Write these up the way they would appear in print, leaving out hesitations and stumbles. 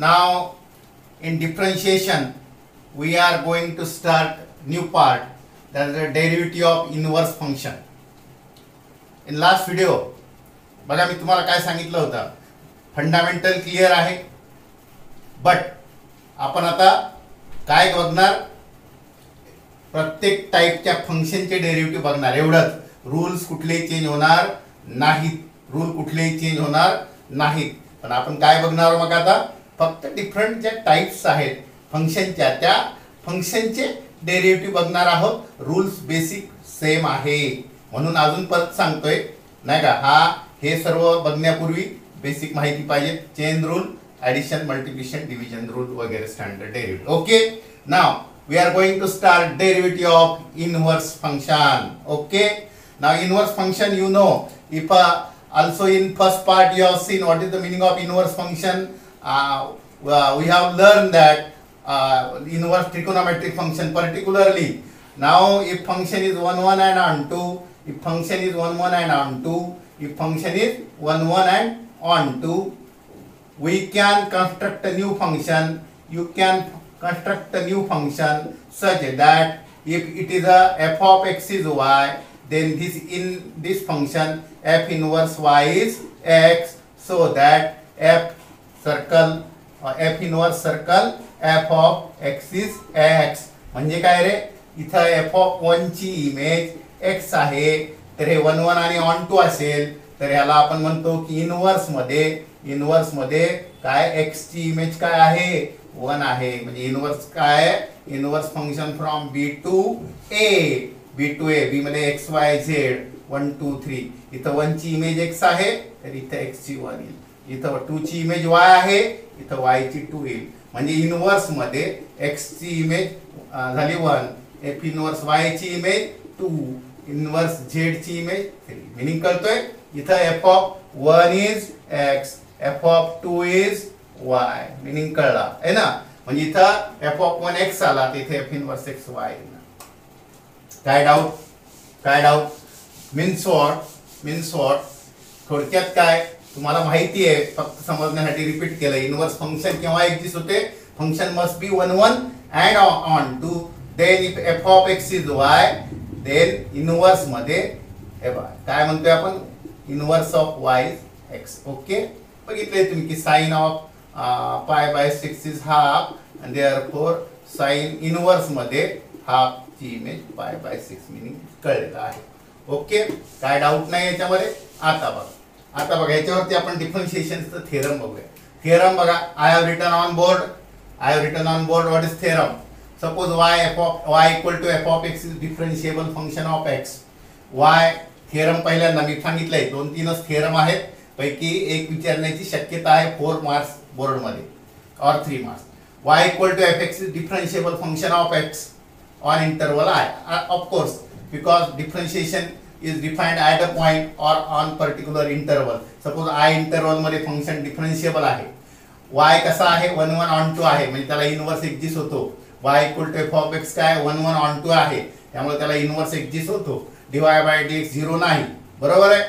Now in differentiation we are going to start new part, that is the derivative of inverse function. In last video बघा मी तुम्हाला काय सांगितलं होतं, fundamental clear आहे, but आपण आता काय बघणार, प्रत्येक टाईपच्या फंक्शनचे डेरिव्हेटिव्ह बघणार. एवढंच, रूल्स कुठलेही चेंज होणार नाहीत, रूल कुठलेही चेंज होणार नाहीत. पण आपण काय बघणार मग आता, फक्त डिफरंट ज्या टाइप्स आहेत फंक्शनच्या त्या फंक्शनचे डेरिव्हेटिव्ह बघणार आहोत. रूल्स बेसिक सेम आहे, म्हणून अजून परत सांगतोय नाही का, हे सर्व बघण्यापूर्वी बेसिक माहिती पाहिजे. Chain rule, addition, multiplication, division rule वगैरे standard derivative. Okay, now we are going to start derivative of inverse function. Okay, now inverse function, you know, if also in first part you have seen what is the meaning of inverse function. We have learned that inverse trigonometric function, particularly now if function is 1 1 and onto, if function is 1 1 and onto, if function is 1 1 and onto, we can construct a new function. You can construct a new function such that if it is a f of x is y, then this function f inverse y is x, so that f inverse circle f of x is x. म्हणजे काय रे, इथं f of 1 ची image x आहे, तर हे 1 1 आणि on to असेल तर ह्याला आपण म्हणतो की इनवर्स मध्ये काय x ची इमेज काय आहे, 1 आहे. म्हणजे इनवर्स काय आहे, inverse function from b to a, b मध्ये x y z 1 2 3. इथं 1 ची इमेज x आहे तर इथं x ची 1 येईल, इथं 2 ची इमेज y आहे, इथं y ची 2 येईल. म्हणजे इनवर्स मध्ये x ची इमेज झाली 1, f इनवर्स y ची इमेज 2, इनवर्स z ची इमेज 3. मीनिंग कळतोय, इथं f of 1 is x, f of 2 is y. Meaning कळला आहे ना. म्हणजे इथं f of 1 x आला, तिथे f इनवर्स x y. काय डाऊट मीन्स व्हॉट थोडक्यात काय तुम्हाला माहिती आहे, फक्त समजण्यासाठी रिपीट केलं. इनवर्स फंक्शन केव्हा एक्झिस्ट होते, function must be 1 1 and on to, then if f of x is y, then inverse मध्ये काय म्हणतोय आपण, inverse of y is x. Okay, बघितले तुम्ही की sine of pi by 6 is half, and therefore sin इनवर्स मध्ये हाफ ची इमेज pi by 6. मीनिंग कळलेलं आहे. ओके, काय डाऊट नाही याच्यामध्ये. आता बघा याच्यावरती आपण डिफरन्शिएशनचं थेरम बघूया. थेरम बघा, I have written on board what is theorem. Suppose y equal to f of x is differentiable function of x. y theorem पहिल्यांदा मी सांगितलंय, 2-3च थेरम आहेत, पैकी एक विचारण्याची शक्यता आहे 4 मार्क्स बोर्ड मध्ये और 3 marks. y equal to f x is differentiable function of x on interval I. Of course, because differentiation is defined at a point or on particular interval. Suppose I interval मध्ये function डिफरन्शिएबल आहे, y कसा आहे 1 1 on 2 आहे, म्हणजे त्याला inverse exist होतो. y equal to f of x काय 1 1 on 2 आहे, त्यामुळे त्याला इनवर्स एक्झिस्ट होतो. dy by dx 0 नाही, बरोबर आहे.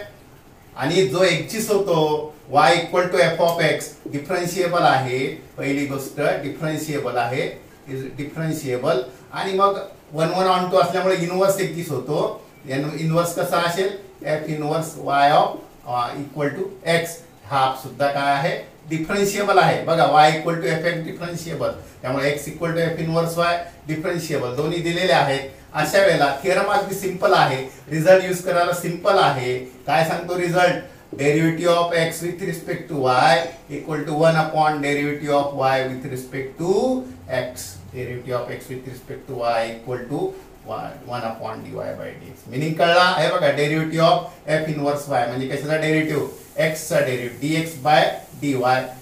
आणि जो एक्झिस्ट होतो y equal to f of x differentiable आहे, पहिली गोष्ट डिफरन्शिएबल आहे, इज डिफरन्शिएबल. आणि मग 1 1 on 2 असल्यामुळे इनवर्स एक्झिस्ट होतो. इनवर्स कसा असेल, f inverse y of equal to x, half सुद्धा काय आहे, डिफरन्शिएबल आहे. बघा y equal to f x differentiable, त्यामुळे x equal to f inverse y differentiable, दोन्ही दिलेले आहेत. अशा वेळेला थेरम अगदी सिंपल आहे, रिझल्ट यूज करायला सिंपल आहे. काय सांगतो result, derivative of x with respect to y equal to 1 upon derivative of y with respect to x. Derivative of x with respect to y equal to 1 upon dy by dx. Meaning कळला आहे बघा. Derivative of f inverse y म्हणजे कशाचा derivative, x चा derivative, dx by dy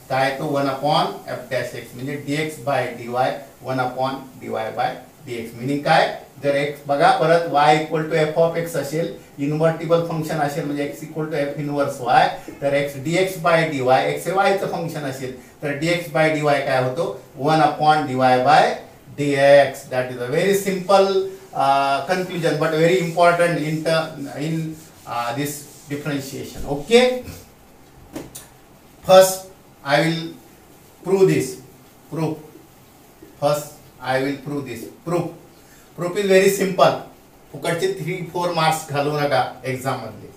काय तो 1 upon f dash x, म्हणजे dx by dy 1 upon dy by dx. Meaning काय, जर x बघा परत y equal to f of x असेल, इन्व्हर्टिबल फंक्शन असेल, म्हणजे x equal to f inverse y, तर x dx by dy, x हे y चं फंक्शन असेल तर dx by dy काय होतो 1 upon dy by dx. That is a very simple conclusion but very important in this differentiation. Okay, first I will prove this. Proof. First, I will prove this. Proof. Proof is very simple. फुकटचे 3-4 marks घालू नका exam मध्ये.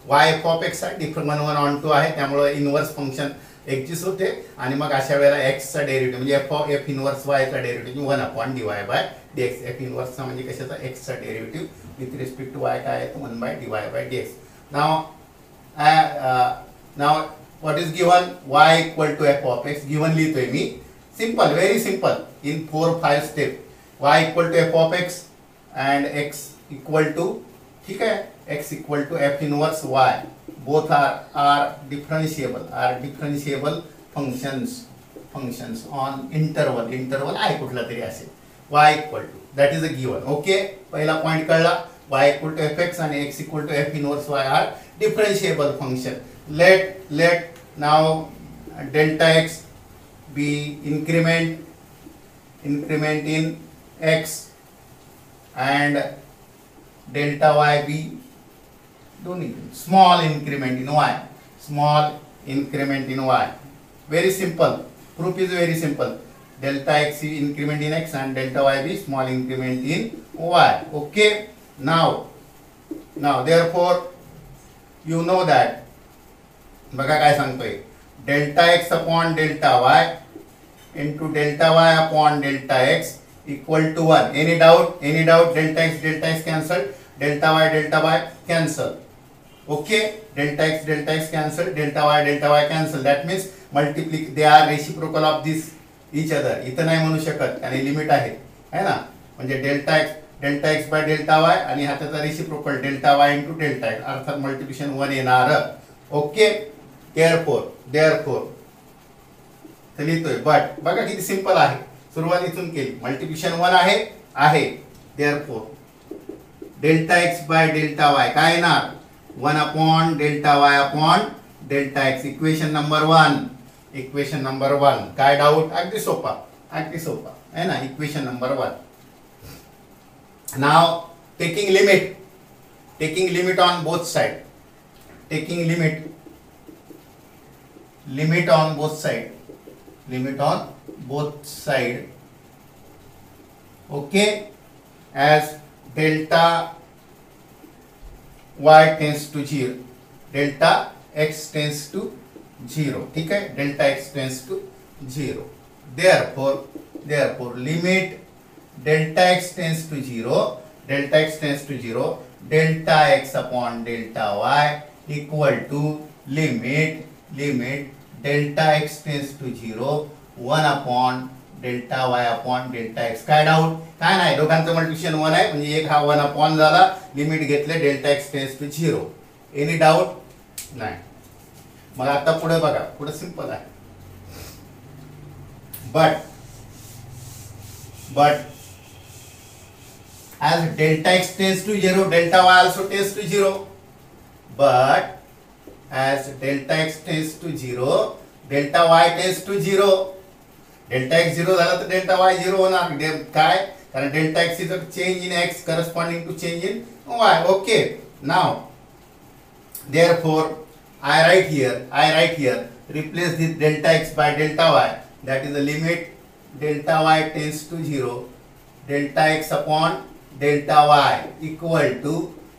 y F of x आहे, different 1 1 on 2 आहे, त्यामुळे inverse function exist होते आणि मग अशा वेळेला x चा डेरिव्हेटिव्ह म्हणजे एफ इनवर्स y चा derivative 1 upon dy by dx. F inverse चा म्हणजे कशाचा, x चा derivative with respect to y काय आहे, 1 बाय dy बाय dx. नाव what is given, y equal to f of x given लिहितोय मी. Simple, very simple, in 4-5 step. y equal to f of x and x equal to, ठीक है, x equal to f inverse y. Both are differentiable functions on interval I कुठला तरी असेल. y equal to, that is a given. Okay, पहिला point कळला. y equal to fx and x equal to f inverse y are differentiable function. Let now delta x be increment in x and delta y be small increment in y. Very simple. Proof is very simple. Delta x is increment in x and delta y be small increment in y. Okay, now therefore you know that, बघा काय सांगतोय, delta x upon delta y into delta y upon delta x equal to 1. Any doubt? Delta x cancelled, delta y cancel. Okay, delta x cancel, delta y cancel. That means they are reciprocal of this each other. इथं नाही म्हणू शकत आणि limit आहे ना, म्हणजे delta x by delta Y आणि हा त्याचा reciprocal delta y into delta x, अर्थात मल्टिप्लिकेशन 1 येणार. ओके, देअरफोर लिहितोय. बट बघा किती सिंपल आहे, सुरुवात इथून केली. मल्टिप्लिकेशन 1 आहे. Therefore delta x by delta Y काय येणार, 1 upon delta y upon delta x. Equation number 1. काय डाऊट, अगदी सोपा है ना. Equation number 1. Now taking limit on both side, limit on both side. Okay, as delta y tends to 0, delta x tends to 0. ठीक है, delta x tends to 0. Therefore limit delta x tends to 0, delta x upon delta y equal to limit delta x tends to 0, 1 upon delta y upon delta x. काय doubt, काय नाही, दोघांचं multiplication 1 आहे म्हणजे एक हा 1 अपॉन झाला, limit घेतले delta x tends to 0. Any doubt नाही. मग आता पुढे बघा, पुढे सिंपल आहे. but as delta x tends to 0, delta y also tends to 0. But as delta x tends to 0, delta y tends to 0. Delta x 0 झाला तर डेल्टा y 0 होणार. काय, कारण delta x is a change in x corresponding to change in y. Okay, now therefore I write here replace this delta x by delta y, that is the limit delta y tends to 0, delta x upon delta y equal to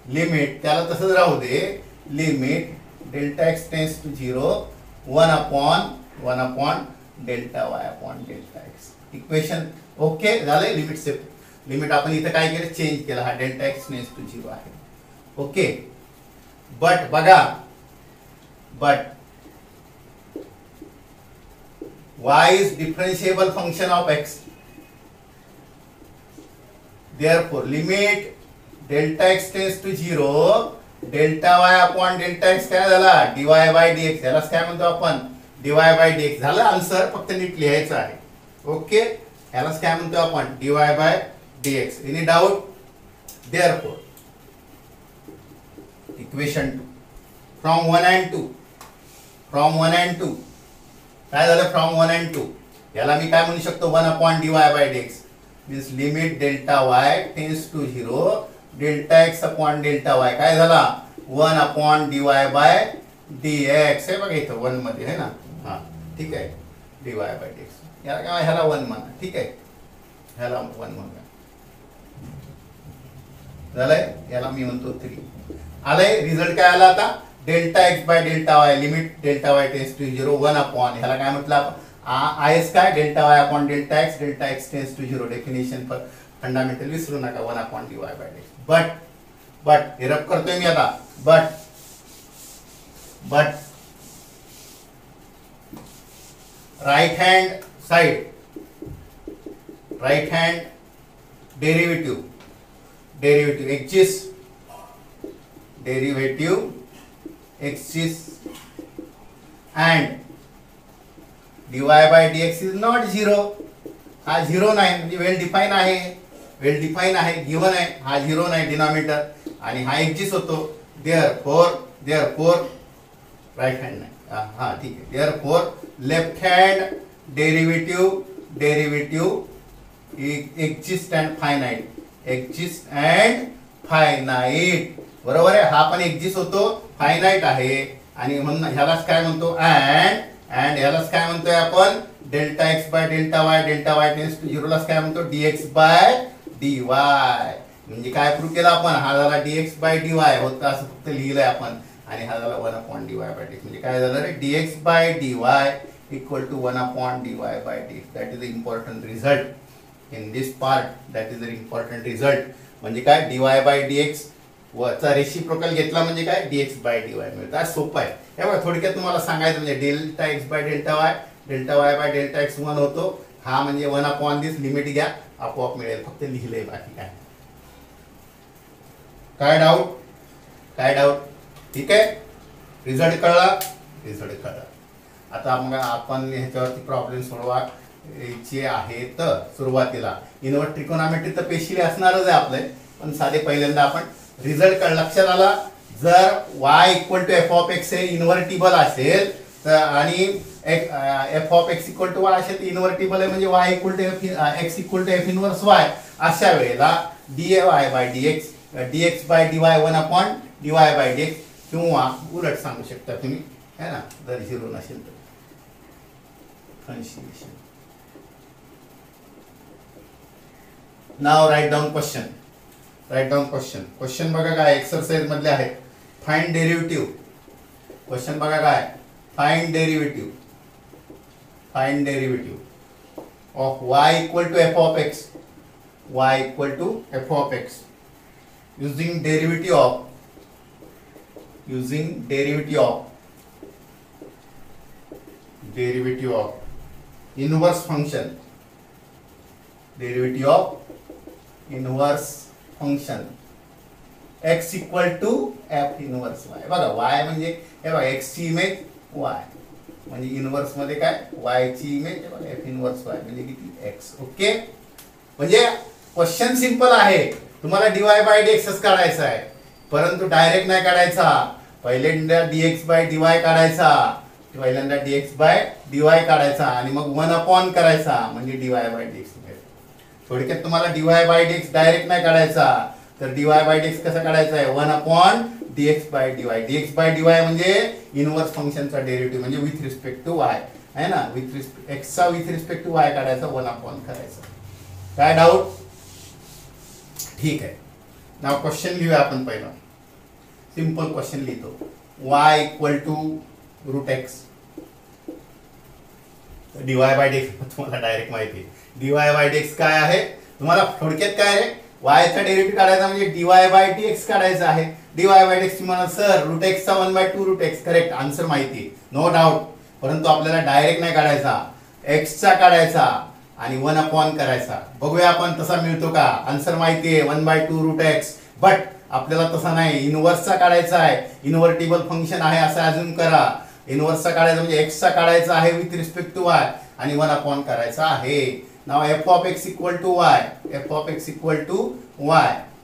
limit, त्याला तसंच राहू दे, limit delta x tends to 0, 1 upon delta y upon delta x. Equation okay झाले. Limit आपण इथं काय केलं, change केला. हा डेल्टा x टेंड्स टू 0 आहे. ओके, बट बघा, y is differentiable function of x. Therefore limit delta x tends to 0, delta y upon delta x काय झाला, dy by dx. यालाच काय म्हणतो आपण, dy by dx. झालं आन्सर, फक्त नीट लिहायचं आहे. ओके, यालाच काय म्हणतो आपण, dy by dx. Any doubt? Therefore equation 2 from 1 and 2 काय झालं, फ्रॉम 1 and 2 याला मी काय म्हणू शकतो, 1 upon dy by dx means limit delta y tends to 0, delta x upon delta y काय झाला, 1 upon dy by dx. हे बघा इथं 1 मध्ये आहे ना, हा ठीक आहे, dy by dx. ह्याला 1 म्हणा, ठीक आहे, ह्याला 1 म्हणूया, झालंय, याला मी म्हणतो 3. आलंय, रिझल्ट काय आला आता, delta x by delta y, limit delta y tends to 0 1 upon, ह्याला काय म्हटलं आपण, आयएस काय, delta y upon delta x tends to 0, definition fundamental विसरू नका, 1 upon dy by dx. But हे रब करतोय मी आता, but right hand side, right hand derivative exists, and dy by dx is not 0. हा 0 नाही, म्हणजे वेल डिफाईन आहे, गिवन आहे, हा 0 नाही डिनॉमिनेटर, आणि हा एक्झिस्ट होतो, देअरफॉर राइट हँड नाही, हा ठीक आहे, therefore left hand derivative exist and finite, बरोबर आहे, हा पण एक्झिस्ट होतो, फायनाइट आहे, आणि म्हणून ह्यालाच काय म्हणतो, अँड ह्यालाच काय म्हणतोय आपण, delta x by delta y tends to 0 लाच काय म्हणतो, dx बाय dy. म्हणजे काय प्रूव्ह केलं आपण, हा झाला dx बाय dy होता, असं फक्त लिहिलंय आपण, आणि हा झाला 1 अपॉन dy बाय dx. म्हणजे काय झालं रे, dx by dy equal to 1 upon dy by dx. That is the important result in this part, that is the important result. म्हणजे काय, dy बाय dx चा रेसिप्रोकल घेतला म्हणजे काय, dx बाय dy मिळतं. सोपं आहे. हे बघा, थोडक्यात तुम्हाला सांगायचं म्हणजे delta x by delta y by delta x 1 होतो, हा म्हणजे 1 अपॉन दिस, लिमिट घ्या, आपोआप मिळेल, फक्त लिहिलंय, बाकी काय डाऊट, ठीक आहे, रिझल्ट कळला. आता मग आपण ह्याच्यावरती प्रॉब्लेम सोडवायचे आहेत. सुरुवातीला इनवर्ट ट्रिकोनॉमेट्री तर पेशीली असणारच आहे आपले, पण साधे पहिल्यांदा आपण रिझल्ट लक्षात आला. जर y equal to f of x हे इन्व्हर्टिबल असेल तर, आणि f of x equal to y असेल तर इन्व्हर्टिबल आहे, म्हणजे y equal to x equal to f inverse y, अशा वेळेला dy by dx, dx by dy 1 upon dy by dx, किंवा उलट सांगू शकता तुम्ही, है ना, जर 0 नसेल तर कन्सिडरेशन. नाव राईट डाऊन क्वेश्चन बघा काय एक्सरसाइज मधले आहे. Find derivative. क्वेश्चन बघा काय, find derivative of y equal to f of x using derivative of inverse function x equal to f inverse y. बघा y म्हणजे हे बघा x ची इमेज y, म्हणजे इनवर्स मध्ये काय y ची इमेज, हे बघा एफ इनवर्स y म्हणजे किती x. ओके, म्हणजे क्वेश्चन सिंपल आहे. तुम्हाला dy बाय dx काढायचा आहे, परंतु डायरेक्ट नाही काढायचा. पहिल्यांदा dx बाय dy काढायचा, आणि मग 1 अपॉन करायचा, म्हणजे dy बाय dx. थोडक्यात तुम्हाला dy बाय dx डायरेक्ट नाही काढायचा, तर dy बाय dx कसा काढायचा आहे, 1 upon dx by dy. dx by dy म्हणजे इनवर्स फंक्शनचा डेरिव्हेटिव्ह, म्हणजे विथ रिस्पेक्ट टू y आहे ना, x चा विथ रिस्पेक्ट टू y काढायचा, 1 अपॉन करायचा. काय डाऊट? ठीक आहे. नाव क्वेश्चन लिहूया आपण. पहिला सिंपल क्वेश्चन लिहितो, y equal to root x, dy by dx तुम्हाला डायरेक्ट माहिती आहे. dy बाय dx काय आहे, तुम्हाला थोडक्यात काय आहे, y चा डेरिव्हेटिव्ह काढायचा म्हणजे dy बाय dx काढायचा आहे. dy बाय dx तुम्हाला सर रूट एक्स चा 1/2 रूट एक्स, करेक्ट आन्सर माहिती आहे, नो डाऊट. परंतु आपल्याला डायरेक्ट नाही काढायचा, x चा काढायचा आणि 1 अपॉन करायचा. बघूया आपण तसा मिळतो का. आन्सर माहिती आहे 1/2 रूट एक्स, बट आपल्याला तसा नाही, इनवर्सचा काढायचा आहे. इन्व्हर्टिबल फंक्शन आहे असं अजून करा. इनवर्सचा काढायचा म्हणजे x चा काढायचा आहे विथ रिस्पेक्ट टू y, आणि 1 अपॉन करायचा आहे. Now F of x equal to Y,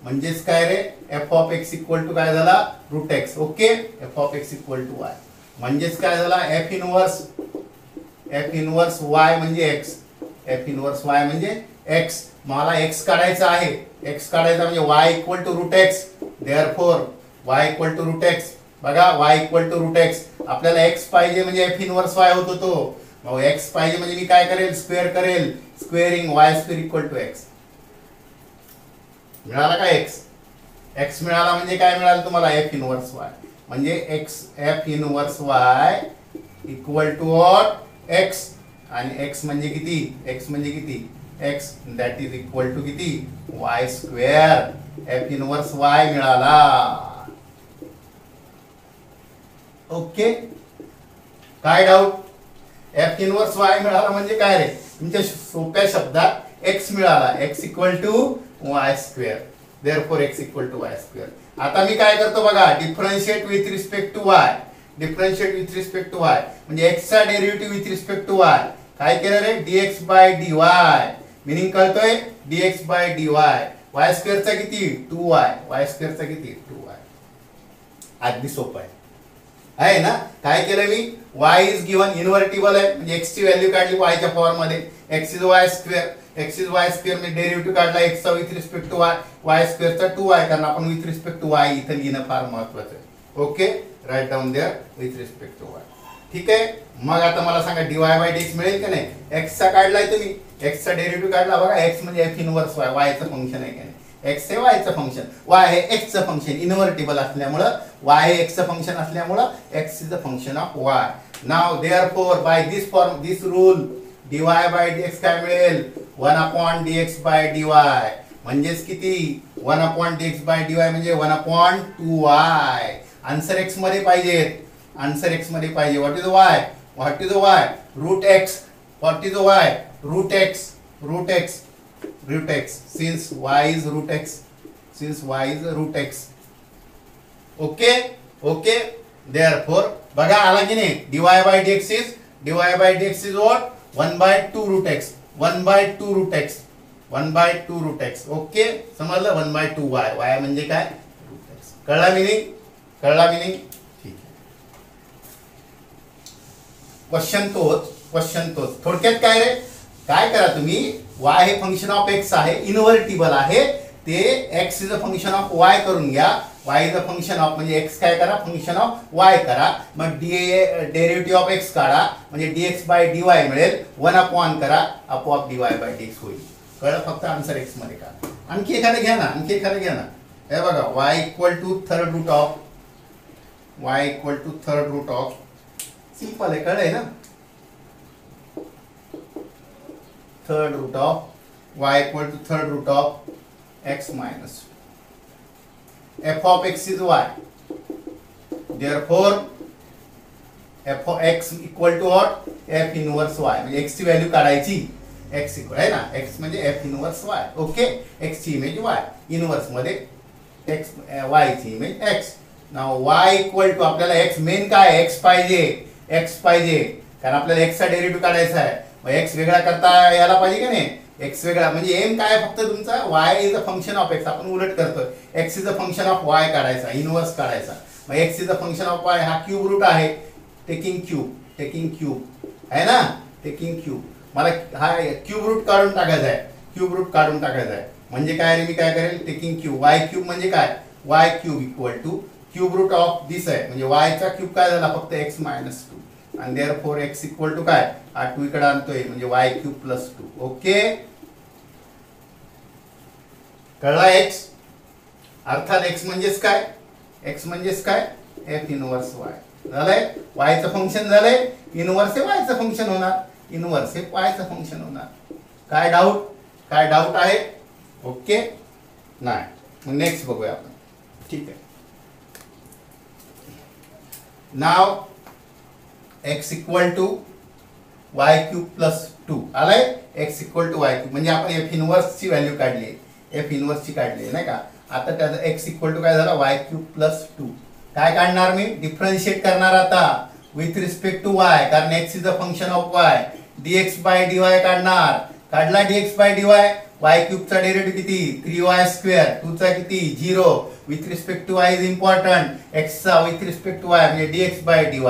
म्हणजेच काय रे, F of x equal to काय झाला, root X. Okay, F of x equal to Y म्हणजेच काय झाला, एफ इनवर्स वाय म्हणजे एक्स. मला एक्स काढायचा आहे, एक्स काढायचा म्हणजे Y equal to root X. Therefore Y equal to root X. बघा, Y equal to root X, आपल्याला एक्स पाहिजे म्हणजे एफ इनवर्स वाय होतो तो, मग एक्स पाहिजे म्हणजे मी काय करेल, स्क्वेअर करेल, squaring Y square equal to X. मिळाला का एक्स? एक्स मिळाला म्हणजे काय मिळालं तुम्हाला, एफ इनवर्स वाय. म्हणजे X F inverse Y equal to what, X. आणि एक्स म्हणजे किती, एक्स म्हणजे किती, X that is equal to किती, Y square. F inverse Y मिळाला. ओके, काय डाऊट? एफ इनवर्स वाय मिळाला म्हणजे काय रे, तुमच्या सोप्या शब्दात एक्स मिळाला, X equal to Y square. Therefore X equal to Y square. आता मी काय करतो बघा, differentiate with respect to Y. Differentiate with respect to Y म्हणजे एक्स चा derivative with respect to Y. काय केलं रे, dx बाय dy. मिनिंग कळतोय, dx बाय dy. वाय स्क्वेअरचा किती, 2y. वाय स्क्वेअरचा किती, 2y. अगदी सोपं आहे ना. काय केलं मी, y इज गिवन इन्व्हर्टिबल आहे म्हणजे x ची व्हॅल्यू काढली y च्या फॉर्म मध्ये. x is y square, x is y square म्हणजे डेरिव्हेटिव्ह काढला x चा with respect to y. y स्क्वेअरचा 2y कारण आपण विथ रिस्पेक्ट टू y इथे लिहिणं फार महत्त्वाचं आहे. Okay, write down there with respect to y. ठीक आहे. मग आता मला सांगा dy बाय dx मिळेल का नाही. x चा काढलाय तुम्ही, x चा डेरिव्हेटिव्ह काढला बघा. x म्हणजे f इनवर्स y, y चं फंक्शन आहे का नाही. x हे y चं फंक्शन, y हे x चं फंक्शन. इन्व्हर्टिबल असल्यामुळं y हे x चं फंक्शन असल्यामुळं x is the function of y. Now therefore by this form, this rule, dy by dx काय मिळेल, 1/dx बाय dy. म्हणजेच किती, 1/dx बाय dy म्हणजे 1/2y. आन्सर x मध्ये पाहिजे, आन्सर x मध्ये पाहिजे. What is y, what is y, root x. What is y, root x, root x, root x. Since y is root x, since y is root x. Okay, okay. Therefore बघा आला की नाही, dy by dx is what, 1/2 root x, 1/2 root x, 1/2 root x. Okay, समजलं. 1/2y, y म्हणजे काय, रूट x. कळला meaning, कळला मिनिंग. ठीक आहे. क्वेश्चन तोच थोडक्यात काय रे, काय करा तुम्ही, y हे फंक्शन ऑफ x आहे, इन्व्हर्टिबल आहे, ते x is a function of y करून घ्या. y is a function of म्हणजे x काय करा, फंक्शन ऑफ y करा. मग डेरिव्हेटिव्ह ऑफ x काढा म्हणजे dx बाय dy मिळेल. 1 करा, आपोआप dy बाय dx होईल. कळलं, फक्त आन्सर x मध्ये काढा. आणखी एखादं घ्या ना, आणखी एखादं घ्या ना. हे बघा, y equal to third root of, y equal to third root of. Simple आहे, कळलंय ना. Third root of y equal to third root of x minus f of x is y. Therefore f of x equal to what, f inverse y. म्हणजे x ची value काढायची, x equal आहे ना, x म्हणजे f inverse y. Okay, x ची image y, inverse मध्ये x, y ची image x. Now y equal to आपल्याला x मेन काय, x पाहिजे, x पाहिजे कारण आपल्याला x चा डेरिव्हेटिव्ह काढायचा आहे. मग x वेगळा करता यायला पाहिजे का नाही, x वेगळा म्हणजे एम काय फक्त तुमचा y is a function of x. आपण उलट करतोय, x is a function of y काढायचा, इनवर्स काढायचा. मग x is a function of y, हा क्यूब रूट आहे, टेकिंग क्यूब आहे ना, टेकिंग क्यूब. मला हा क्यूब रूट काढून टाकायचा आहे, क्यूब रूट काढून टाकायचा आहे. म्हणजे काय रे, मी काय करेल, टेकिंग क्यूब. y क्यूब म्हणजे काय, y cube equal to cube root of this आहे म्हणजे y चा क्यूब काय झाला, फक्त x मायनस 2. आणि देअरफॉर x इक्वल टू काय, हा 2 इकडे आणतोय म्हणजे y क्यूब प्लस 2. ओके, कळला x. अर्थात x म्हणजेच काय, x म्हणजेच काय, f इनवर्स y. झालंय, y चं फंक्शन झालंय, इनवर्स हे y चं फंक्शन होणार, इनवर्स हे y चं फंक्शन होणार. काय डाऊट, काय डाऊट आहे. ओके, नाही. मग नेक्स्ट बघूया आपण. ठीक आहे. नाव x equal to y cube plus 2 आलाय. x equal to y cube म्हणजे आपण f इनवर्स ची व्हॅल्यू काढली आहे, f इनवर्स ची काढली आहे नाही का. आता त्याचा x इक्वल टू काय झाला, y क्यूब प्लस 2. काय काढणार मी, डिफरन्शिएट करणार आता विथ रिस्पेक्ट टू y कारण x is a function of y. dx by dy काढणार, काढला dx by dy. y cube चा डेरिव्हेटिव्ह किती, 3y स्क्वेअर, 2 चा किती 0. With respect to y is important, x चा विथ रिस्पेक्ट टू y म्हणजे dx by dy.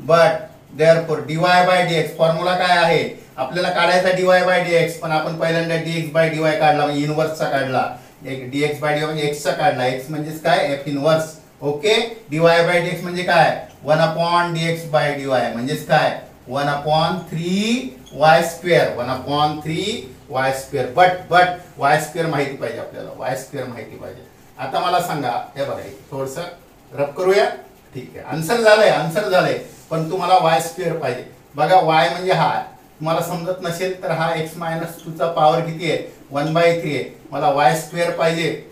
But therefore dy by dx formula काय आहे, आपल्याला काढायचा dy बाय dx, पण आपण पहिल्यांदा dx बाय dy काढला म्हणजे इनवर्सचा काढला. dx बाय dy म्हणजे x चा काढला, x म्हणजेच काय, f inverse. Okay, dy by dx म्हणजे काय, 1/dx बाय dy म्हणजेच काय, 1/3 y², 1/3 y². बट y² माहिती पाहिजे आपल्याला, y² माहिती पाहिजे. आता मला सांगा, हे बघा थोडस रब करूया. ठीक आहे, आन्सर झालंय, पण तुम्हाला y² पाहिजे. बघा y म्हणजे हा, तुम्हाला समजत नसेल तर हा x-2 चा पॉवर किती आहे, 1/3 आहे. मला y² पाहिजे,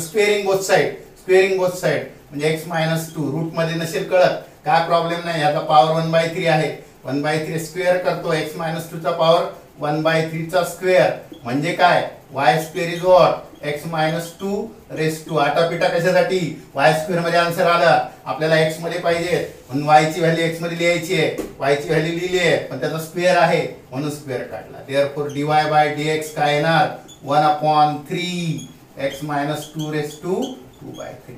स्क्वेअरिंग बोथ साइड म्हणजे x-2 रूट मध्ये नसेल कळत काय प्रॉब्लेम नाही, याचा पॉवर 1/3 आहे. 1/3 स्क्वेअर करतो, x-2 चा पॉवर 1/3 चा स्क्वेअर म्हणजे काय, y² इज व्हॉट, x-2 आटापिटा कशासाठी, y² मध्ये आन्सर आला. आपल्याला x मध्ये पाहिजे म्हणून y ची व्हॅल्यू x मध्ये लिहायची आहे, y ची व्हॅल्यू लिहिली आहे, पण त्याचा स्क्वेअर आहे म्हणून स्क्वेअर काढला. देअरफॉर dy/dx काय येणार, 1/3 x-2^2/3.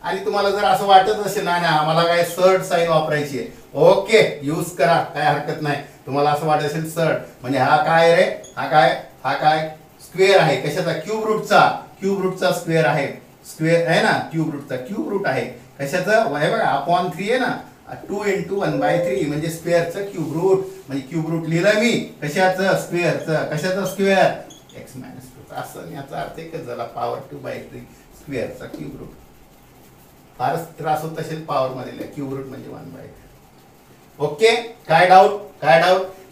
आणि तुम्हाला जर असं वाटत असेल ना आम्हाला काय सर्ड साइन वापरायची आहे, ओके यूज करा, काय हरकत नाही. तुम्हाला असं वाटत असेल सर्ड म्हणजे हा काय रे, हा काय स्क्वेअर आहे कशाचा, क्यूब रूटचा स्क्वेअर आहे, स्क्वेअर आहे ना, क्यूब रूट आहे कशाचं, हे बघा अपॉन 3 आहे ना, 2 × 1/3 म्हणजे स्क्वेअरचं क्यूब रूट, म्हणजे क्यूब रूट लिहिलं मी कशाचं, कशाचं स्क्वेअर, x-2. असं याचा अर्थ एकच झाला, पॉवर 2/3 स्क्वेअरचा क्यूब रूट. फारच त्रास होत असेल पॉवर मध्ये, क्यूब रूट म्हणजे 1/3. ओके, काय डाऊट,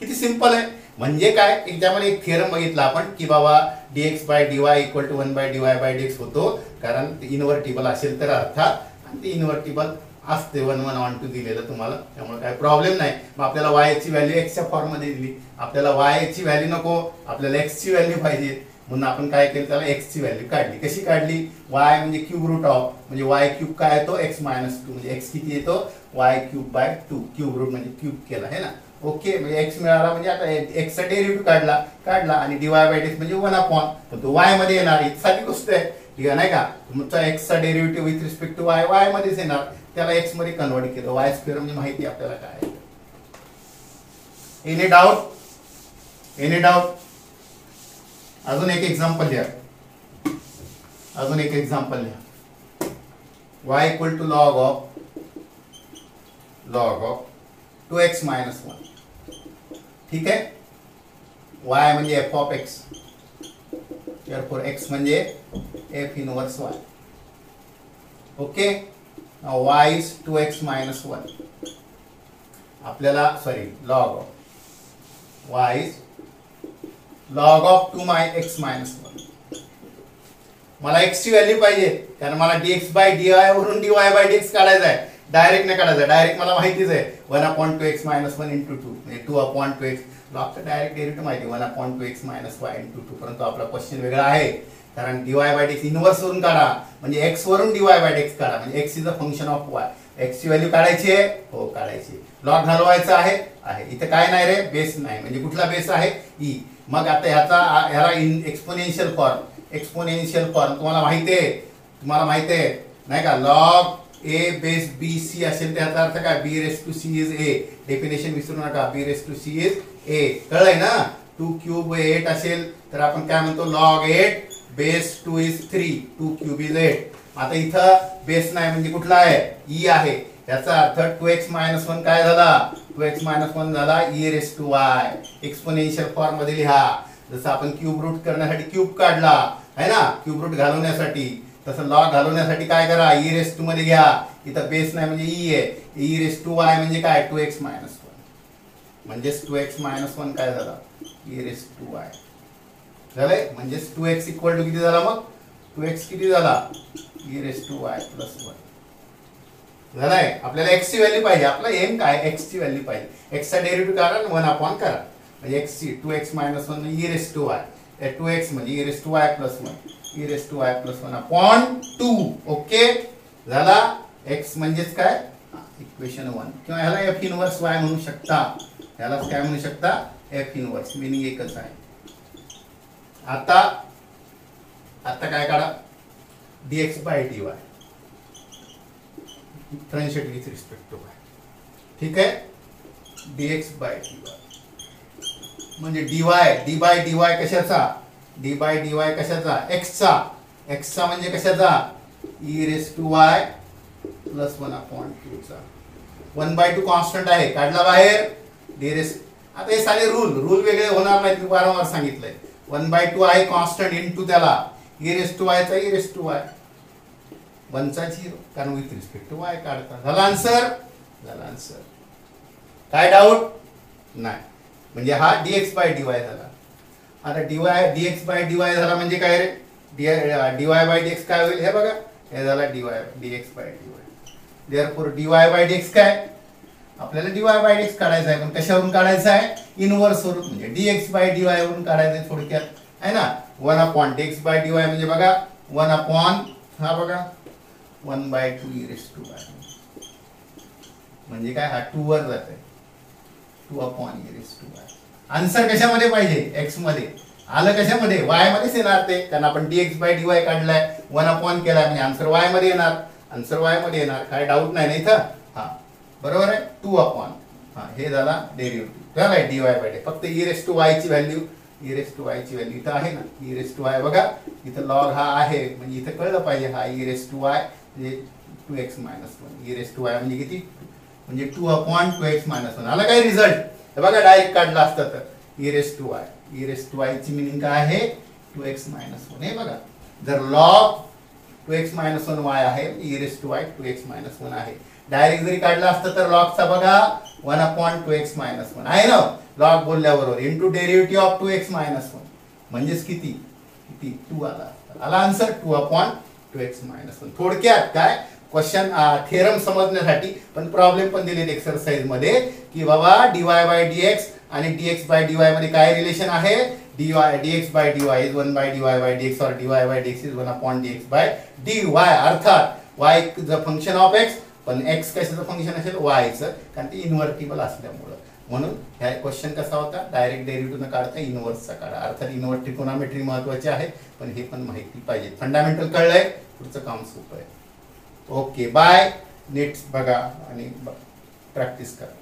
किती सिंपल आहे. म्हणजे काय, त्यामध्ये एक थिअरम बघितला आपण की बाबा dx/dy = 1/dy/dx होतो, कारण इन्व्हर्टिबल असेल तर अर्थात, आणि ते इन्व्हर्टिबल असते 1 1 1 2 दिलेलं तुम्हाला, त्यामुळे काय प्रॉब्लेम नाही. मग आपल्याला y ची व्हॅल्यू x च्या फॉर्म मध्ये दिली, आपल्याला y ची व्हॅल्यू नको, आपल्याला x ची व्हॅल्यू पाहिजे, म्हणून आपण काय केलं, त्याला x ची व्हॅल्यू काढली. कशी काढली, y म्हणजे क्यूब रूट ऑफ, म्हणजे y³ काय येतो, x-2 म्हणजे x किती येतो, y³/2, क्यूब रूट म्हणजे क्यूब केला आहे ना. ओके, म्हणजे x मिळाला, म्हणजे आता x चा डेरिव्हेटिव्ह काढला आणि dy/dx म्हणजे 1/, पण तो y मध्ये येणार, ही साधी गोष्ट आहे, ठीक आहे नाही का. तुमचा x चा derivative with respect to y मध्येच येणार, त्याला x मध्ये कन्वर्ट केलं, y² म्हणजे माहिती आपल्याला काय आहे. Any doubt. अजून एक एक्झाम्पल लिहा, y = log of 2x-1. ठीक आहे, y म्हणजे f of x, therefore x म्हणजे f inverse y. Okay, y is 2x-1. आपल्याला log of y is log of 2x-1. मला x ची व्हॅल्यू पाहिजे, कारण मला dx/dy वरून dy/dx काढायचा आहे, डायरेक्ट नाही काढायचा, डायरेक्ट मला माहितीच आहे 1/2x-1 × 2 म्हणजे 2/2x. लॉगचं डायरेक्ट डेरिव्हेटिव्ह माहिती 1/2x - y × 2, परंतु आपला क्वेश्चन वेगळा आहे, कारण dy/dx इन्व्हर्स वरून काढा, म्हणजे x वरून dy/dx काढा, म्हणजे x is a function of y. x ची व्हॅल्यू काढायची आहे, हो काढायची. लॉग घालवायचा आहे, इथे काय नाही रे, बेस नाही, म्हणजे कुठला बेस आहे, e. मग आता ह्याला एक्सपोनेन्शियल फॉर्म तुम्हाला माहिती आहे नाही का, लॉग a बेस bc असेल त्याचा अर्थ काय, b⁻c इज a. डेफिनेशन विसरू नका, b⁻c इज a. कळलंय ना. 2³ 8 असेल तर आपण काय म्हणतो, log 8 बेस 2 इज 3, 2³ इज 8. आता इथं बेस नाही म्हणजे कुठला आहे, e आहे, याचा अर्थ 2x-1 काय झाला, 2x-1 झाला e⁻y. एक्सपोनेन्शियल फॉर्म मध्ये लिहा, जसं आपण क्यूब रूट करण्यासाठी क्यूब काढला आहे ना, क्यूब रूट घालवण्यासाठी, तसं लॉग घालवण्यासाठी काय करा, e⁻² मध्ये घ्या. इथं बेस नाही म्हणजे e आहे, e⁻y म्हणजे काय, 2x-1 म्हणजेच 2x-1 काय झाला, e⁻y झालंय, म्हणजेच 2x = किती झाला, मग 2x किती झाला, e⁻y+1 झालाय. आपल्याला x ची व्हॅल्यू पाहिजे, आपला एम काय, x ची व्हॅल्यू पाहिजे. x चा डेरिव्हेटिव्ह करा, 1/, करा, म्हणजे x 2x-1 e⁻y, 2x म्हणजे e⁻y+1, e⁻y+1/2. ओके झाला. x म्हणजेच काय, इक्वेशन 1, किंवा ह्याला f इन्व्हर्स y म्हणू शकता, ह्याला काय म्हणू शकता, f इन्व्हर्स, मीनिंग एकच आहे. आता काय काढा, dx/dy differentiate with respect to y. ठीक आहे, dx/dy म्हणजे dy कशाचा, dy कशाचा, x चा म्हणजे कशाचा, e⁻y+1/2 चा. 1/2 कॉन्स्टंट आहे, काढला बाहेर, डी रेस, आता हे सारे रूल वेगळे होणार नाहीत, मी वारंवार सांगितलंय. 1/2 आहे कॉन्स्टंट इंटू त्याला ई रेस टू वाय चा ई रेस टू वाय, 1 चा 0, कारण विथ रिस्पेक्ट टू वाय काढता. झाला आन्सर, झाला आन्सर. काय डाऊट नाही. म्हणजे हा dx बाय dy झाला. आता dx बाय dy झाला म्हणजे काय रे, dy बाय dx काय होईल हे बघा, हे झाला dx by dy. Therefore dy by dx काय, आपल्याला dy बाय dx काढायचा आहे, पण कशावरून काढायचा आहे, इनव्हर्स वरून, म्हणजे dx बाय dy वरून काढायचं आहे थोडक्यात, आहे ना. 1 dx बाय dy म्हणजे बघा 1 हा बघा 1/2 e रेस टू वाय, म्हणजे काय, हा 2 वर जात आहे, 2 e raise to y. Answer कशामध्ये पाहिजे, x मध्ये. आलं कशामध्ये, y मध्येच येणार ते, कारण आपण dx बाय dy काढलाय, 1 केलाय, म्हणजे आन्सर y मध्ये येणार, आन्सर y मध्ये येणार. काय डाऊट नाही ना इथं. हा बरोबर आहे, 2 हा हे झाला डेरिव्हेटिव्ह, झालाय dy बाय dy. फक्त e रेस टू वाय ची value, e raise to y ची व्हॅल्यू इथं आहे ना, e रेस टू वाय बघा इथं लॉग हा आहे, म्हणजे इथं कळलं पाहिजे हा e रेस टू वाय म्हणजे 2x - 1, e raise to Y म्हणजे किती, म्हणजे 2/2x - 1. आला काय रिझल्ट, हे बघा डायरेक्ट काढला असतं तर e रेस टू वाय ची मिनिंग काय आहे, 2x - 1. हे बघा, जर लॉग 2x - 1 y आहे, e raise to y 2x - 1 आहे. डायरेक्ट जरी काढला असतं तर लॉगचा बघा 1/2x - 1 आहे ना, लॉग बोलल्याबरोबर इंटू डेरिव्हेटिव्ह ऑफ 2x - 1 म्हणजेच किती, 2 आला. आला आन्सर 2/2x - 1. थोडक्यात काय, क्वेश्चन थेरम समजण्यासाठी पण प्रॉब्लेम पण दिलेत एक्सरसाइज मध्ये, की बाबा dy बाय dx आणि dx बाय dy मध्ये काय रिलेशन आहे, dx by dy is 1/dy by dx और dy by dx is 1/dx by dy. अर्थात y is a function of x, पण x कशाचं फंक्शन असेल, y चं, कारण ते इन्व्हर्टिबल असल्यामुळं. म्हणून ह्या क्वेश्चन कसा होता, डायरेक्ट डेरिव्हेटिव्ह न काढता इन्व्हर्सचा काढा. अर्थात इन्व्हर्स ट्रिकोनॉमेट्री महत्वाची आहे, पण हे पण माहिती पाहिजे. फंडामेंटल कळलंय, पुढचं काम सोपं आहे. Okay bye. नीट बघा आणि प्रॅक्टिस करा.